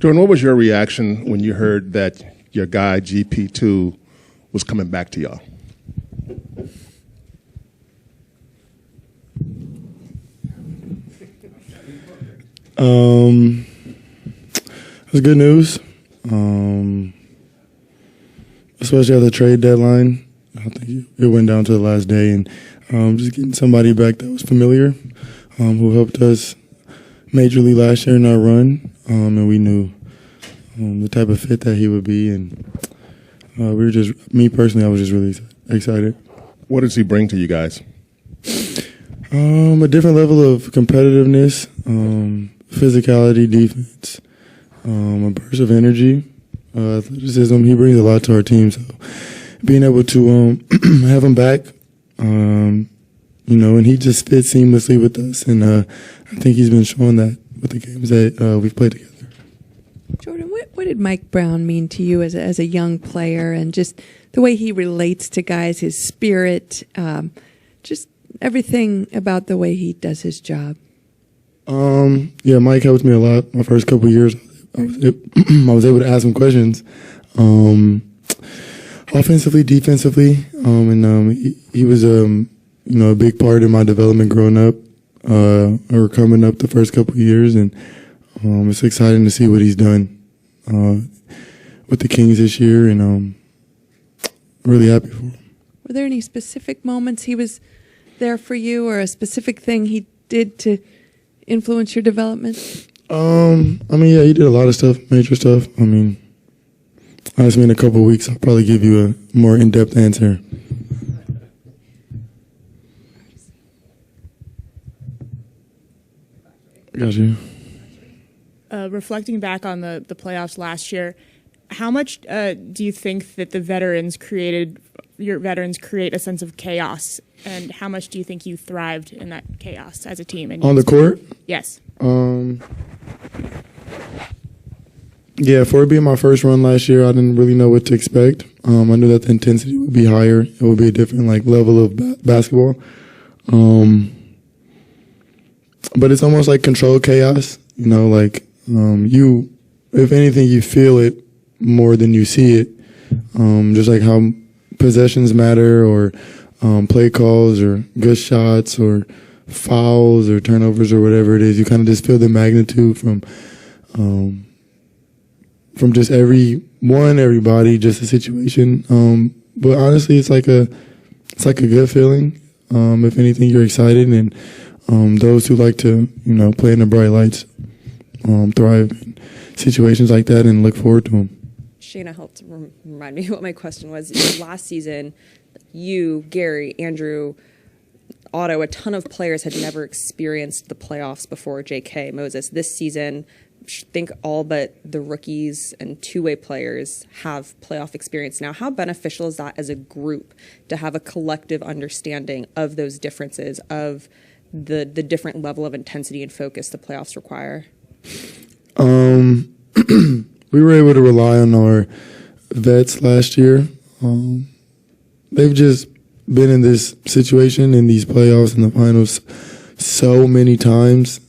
Jordan, what was your reaction when you heard that your guy, GP2, was coming back to y'all? It was good news, especially at the trade deadline. I think it went down to the last day, and just getting somebody back that was familiar, who helped us majorly last year in our run, and we knew the type of fit that he would be, and me personally, I was just really excited. What does he bring to you guys? A different level of competitiveness, physicality, defense, a burst of energy, athleticism. He brings a lot to our team. So being able to have him back, and he just fits seamlessly with us. And I think he's been showing that with the games that we've played together. Jordan, what did Mike Brown mean to you as a young player, and just the way he relates to guys, his spirit, just everything about the way he does his job? Yeah, Mike helped me a lot. My first couple of years, I was able to ask him questions, offensively, defensively, and he was a big part in my development growing up, or coming up the first couple of years, and it's exciting to see what he's done with the Kings this year, and really happy for him. Were there any specific moments he was there for you, or a specific thing he did to influence your development? Yeah, he did a lot of stuff, major stuff. Ask me in a couple of weeks, I'll probably give you a more in-depth answer. Got you. Reflecting back on the playoffs last year, how much do you think that your veterans create a sense of chaos, and how much do you think you thrived in that chaos as a team? On the court? Yes. Yeah, for it being my first run last year, I didn't really know what to expect. I knew that the intensity would be higher. It would be a different level of basketball. But it's almost like controlled chaos. If anything, you feel it more than you see it. Just like how possessions matter, or play calls, or good shots, or fouls, or turnovers, or whatever it is. You kind of just feel the magnitude from just everybody, just the situation. But honestly, it's like a good feeling. If anything, you're excited, and those who like to play in the bright lights thrive in situations like that and look forward to them. Shayna helped remind me what my question was. Last season, you, Gary, Andrew, Otto, a ton of players had never experienced the playoffs before. J.K., Moses. This season, I think all but the rookies and two-way players have playoff experience now. How beneficial is that as a group to have a collective understanding of those differences, of the different level of intensity and focus the playoffs require? We were able to rely on our vets last year. They've just been in this situation, in these playoffs and the finals, so many times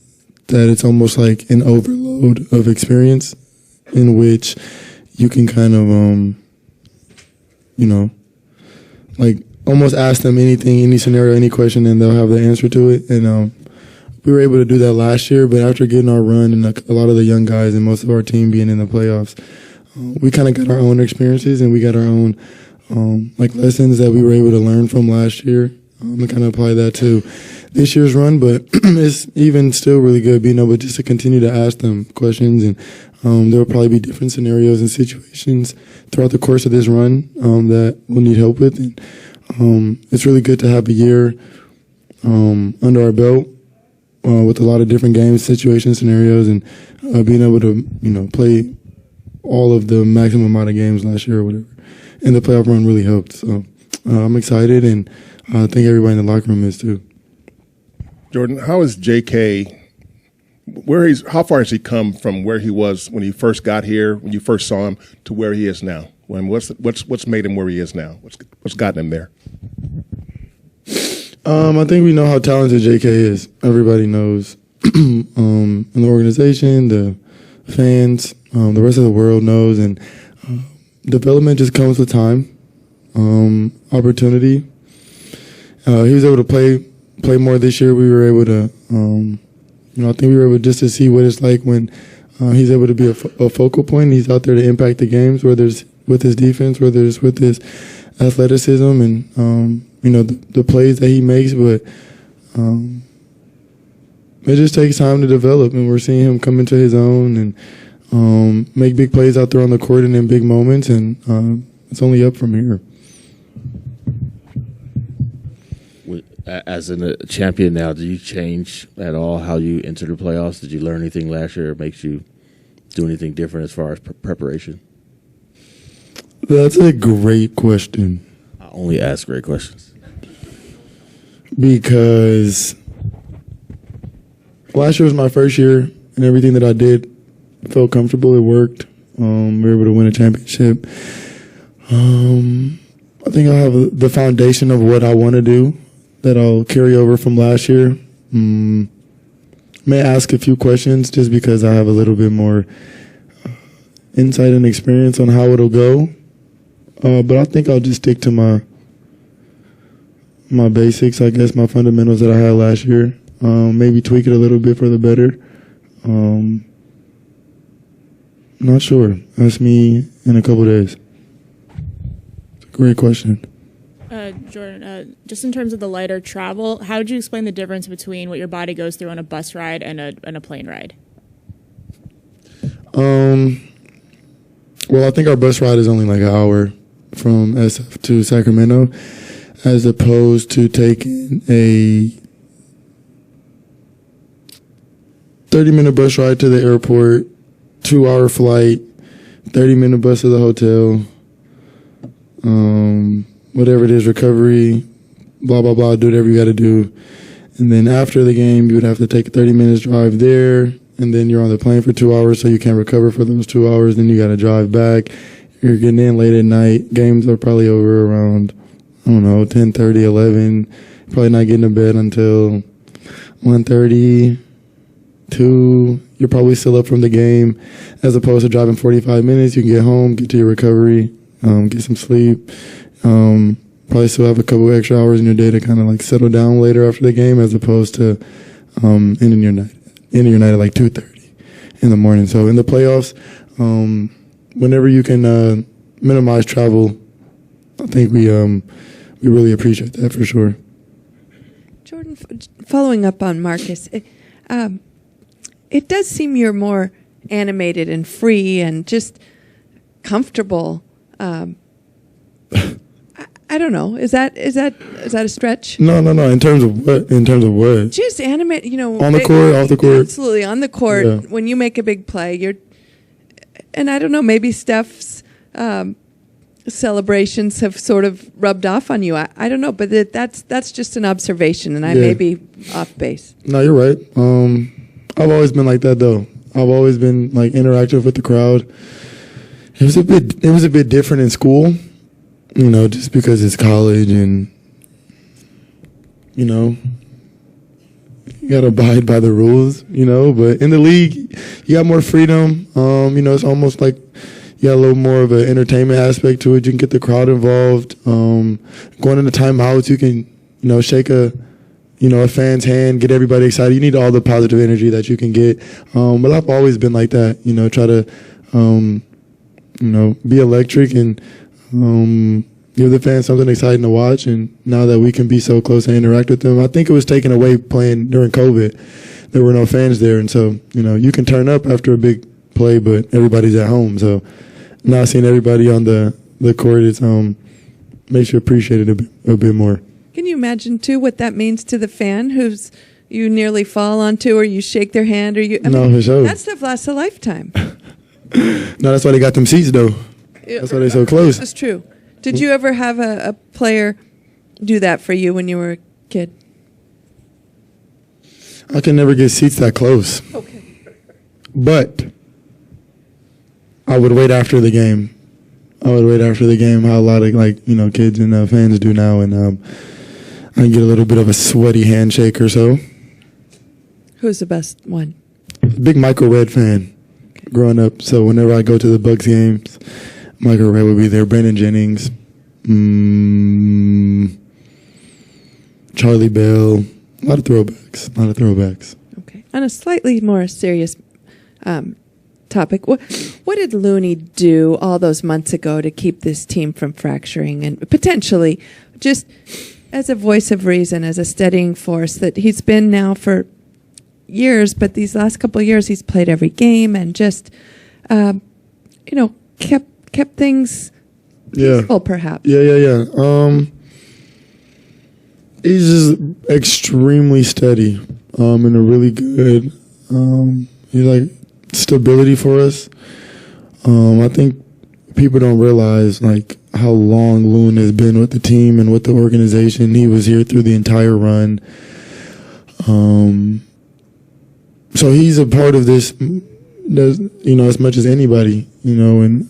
that it's almost like an overload of experience in which you can kind of, almost ask them anything, any scenario, any question, and they'll have the answer to it. And we were able to do that last year, but after getting our run and a lot of the young guys and most of our team being in the playoffs, we kind of got our own experiences, and we got our own lessons that we were able to learn from last year. And kind of apply that to this year's run, but it's even still really good being able just to continue to ask them questions, and there will probably be different scenarios and situations throughout the course of this run that we'll need help with. And it's really good to have a year under our belt with a lot of different games, situations, scenarios, and being able to play all of the maximum amount of games last year or whatever. And the playoff run really helped. So I'm excited, and I think everybody in the locker room is too. Jordan, how is J.K. How far has he come from where he was when he first got here, when you first saw him, to where he is now? What's made him where he is now? What's gotten him there? I think we know how talented J.K. is. Everybody knows in the organization, the fans, the rest of the world knows, and development just comes with time, opportunity. He was able to play more this year. We were able to, I think we were able just to see what it's like when he's able to be a focal point. He's out there to impact the games, whether it's with his defense, whether it's with his athleticism, and the plays that he makes. But it just takes time to develop, and we're seeing him come into his own and make big plays out there on the court and in big moments, and it's only up from here. As a champion now, do you change at all how you enter the playoffs? Did you learn anything last year that makes you do anything different as far as preparation? That's a great question. I only ask great questions. Because last year was my first year, and everything that I did felt comfortable. It worked. We were able to win a championship. I think I have the foundation of what I want to do that I'll carry over from last year. May ask a few questions just because I have a little bit more insight and experience on how it'll go. But I think I'll just stick to my basics, I guess, my fundamentals that I had last year. Maybe tweak it a little bit for the better. Not sure. Ask me in a couple days. It's a great question. Jordan, just in terms of the lighter travel, how would you explain the difference between what your body goes through on a bus ride and a plane ride? Well, I think our bus ride is only like an hour from SF to Sacramento, as opposed to taking a 30-minute bus ride to the airport, 2-hour flight, 30-minute bus to the hotel, whatever it is, recovery, blah, blah, blah, do whatever you got to do. And then after the game, you would have to take a 30 minutes drive there, and then you're on the plane for 2 hours, so you can't recover for those 2 hours. Then you got to drive back. You're getting in late at night. Games are probably over around, 10:30, 11. Probably not getting to bed until 1:30, 2. You're probably still up from the game, as opposed to driving 45 minutes. You can get home, get to your recovery, get some sleep. Probably still have a couple extra hours in your day to kind of like settle down later after the game, as opposed to ending your night at like 2:30 in the morning. So in the playoffs, whenever you can minimize travel, I think we really appreciate that for sure. Jordan, following up on Marcus, it does seem you're more animated and free and just comfortable. I don't know. Is that a stretch? No. In terms of what? Just animate. On the court, off the court. Absolutely, on the court. Yeah. When you make a big play, and I don't know. Maybe Steph's celebrations have sort of rubbed off on you. I don't know, but that's just an observation, and I may be off base. No, you're right. I've always been like that, though. I've always been like interactive with the crowd. It was a bit different in school, just because it's college and, you got to abide by the rules, But in the league, you got more freedom. It's almost like you got a little more of an entertainment aspect to it. You can get the crowd involved. Going into timeouts, you can, shake a fan's hand, get everybody excited. You need all the positive energy that you can get. But I've always been like that, try to, be electric and give the fans something exciting to watch. And now that we can be so close and interact with them, I think it was taken away playing during COVID. There were no fans there. And so, you can turn up after a big play, but everybody's at home. So now seeing everybody on the court, it makes you appreciate it a bit more. Can you imagine, too, what that means to the fan who's you nearly fall onto, or you shake their hand, or you? For sure. That stuff lasts a lifetime. No, that's why they got them seats, though. That's why they're so close. That's true. Did you ever have a player do that for you when you were a kid? I can never get seats that close. Okay. But I would wait after the game. How a lot of kids and fans do now, and I can get a little bit of a sweaty handshake or so. Who's the best one? Big Michael Redd fan. Okay. growing up. So whenever I go to the Bucks games, Michael Ray would be there, Brandon Jennings, Charlie Bell, a lot of throwbacks. Okay. On a slightly more serious topic, what did Looney do all those months ago to keep this team from fracturing and potentially just as a voice of reason, as a steadying force that he's been now for years, but these last couple of years he's played every game and just, kept things peaceful, perhaps. Yeah. He's just extremely steady, and a really good, he's like stability for us. I think people don't realize like how long Loon has been with the team and with the organization. He was here through the entire run. So he's a part of this, as much as anybody, and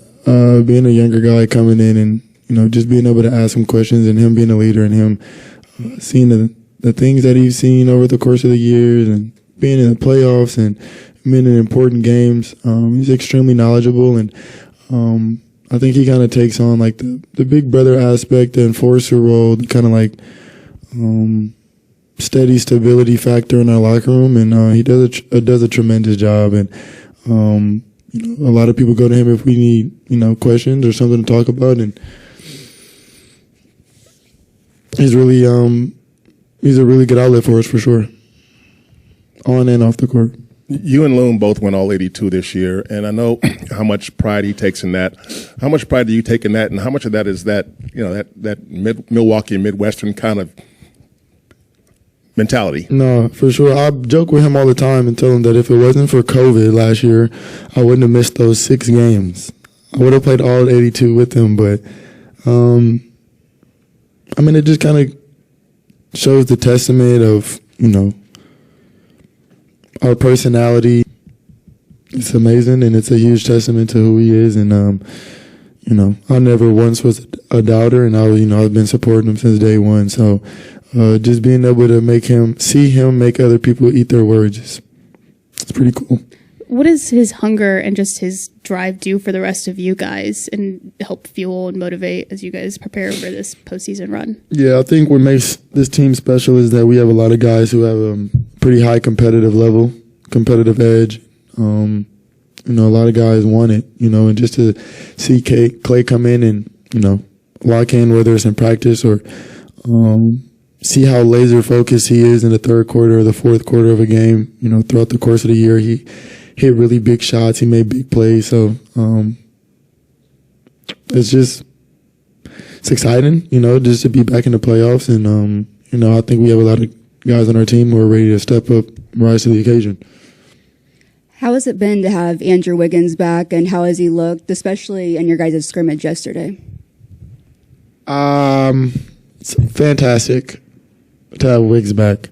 being a younger guy coming in and, just being able to ask him questions and him being a leader and him seeing the things that he's seen over the course of the years and being in the playoffs and being in important games. He's extremely knowledgeable, and I think he kind of takes on like the big brother aspect, the enforcer role, kind of like steady stability factor in our locker room, and he does a tremendous job. And a lot of people go to him if we need questions or something to talk about, and he's a really good outlet for us for sure, on and off the court. You and Loon both went all 82 this year, and I know how much pride he takes in that. How much pride do you take in that, and how much of that is that Milwaukee Midwestern kind of mentality? No, for sure. I joke with him all the time and tell him that if it wasn't for COVID last year, I wouldn't have missed those 6 games. I would have played all 82 with him, but it just kind of shows the testament of, our personality. It's amazing, and it's a huge testament to who he is. And, I never once was a doubter, and I've been supporting him since day one. So just being able to see him make other people eat their words, it's pretty cool. What does his hunger and just his drive do for the rest of you guys and help fuel and motivate as you guys prepare for this postseason run? Yeah, I think what makes this team special is that we have a lot of guys who have a pretty high competitive level, competitive edge. A lot of guys want it, and just to see Clay come in and, lock in, whether it's in practice or see how laser focused he is in the third quarter or the fourth quarter of a game, throughout the course of the year. He hit really big shots. He made big plays. So it's exciting, just to be back in the playoffs. And, I think we have a lot of guys on our team who are ready to step up, rise to the occasion. How has it been to have Andrew Wiggins back, and how has he looked, especially in your guys' scrimmage yesterday? It's fantastic to have Wiggs back.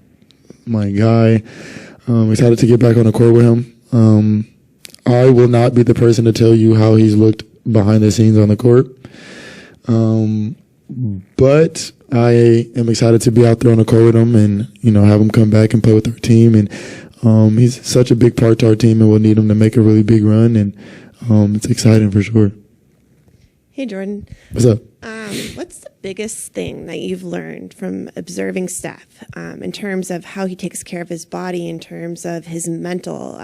My guy. Excited to get back on the court with him. I will not be the person to tell you how he's looked behind the scenes on the court. But I am excited to be out there on the court with him and, have him come back and play with our team. And he's such a big part to our team, and we'll need him to make a really big run. And it's exciting for sure. Hey, Jordan. What's up? What's the biggest thing that you've learned from observing Steph in terms of how he takes care of his body, in terms of his mental?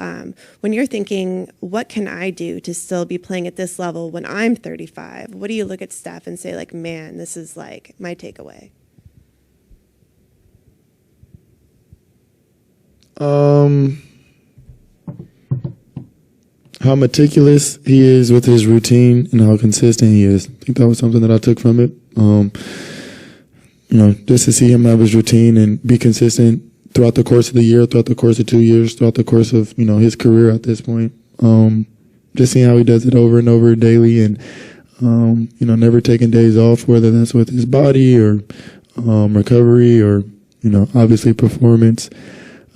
When you're thinking, what can I do to still be playing at this level when I'm 35? What do you look at Steph and say, like, man, this is like my takeaway? How meticulous he is with his routine and how consistent he is. I think that was something that I took from it. Just to see him have his routine and be consistent throughout the course of the year, throughout the course of 2 years, throughout the course of, his career at this point. Just seeing how he does it over and over daily and, never taking days off, whether that's with his body or recovery or, obviously performance.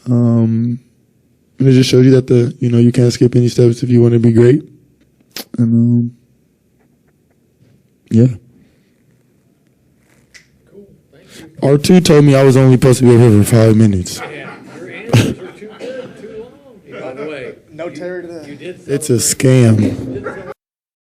And it just shows you that you can't skip any steps if you want to be great. And, yeah. Cool. Thank you. R2 told me I was only supposed to be over here for 5 minutes. Yeah, your answers are too good, too long. By the way, No Terry today. It's a scam.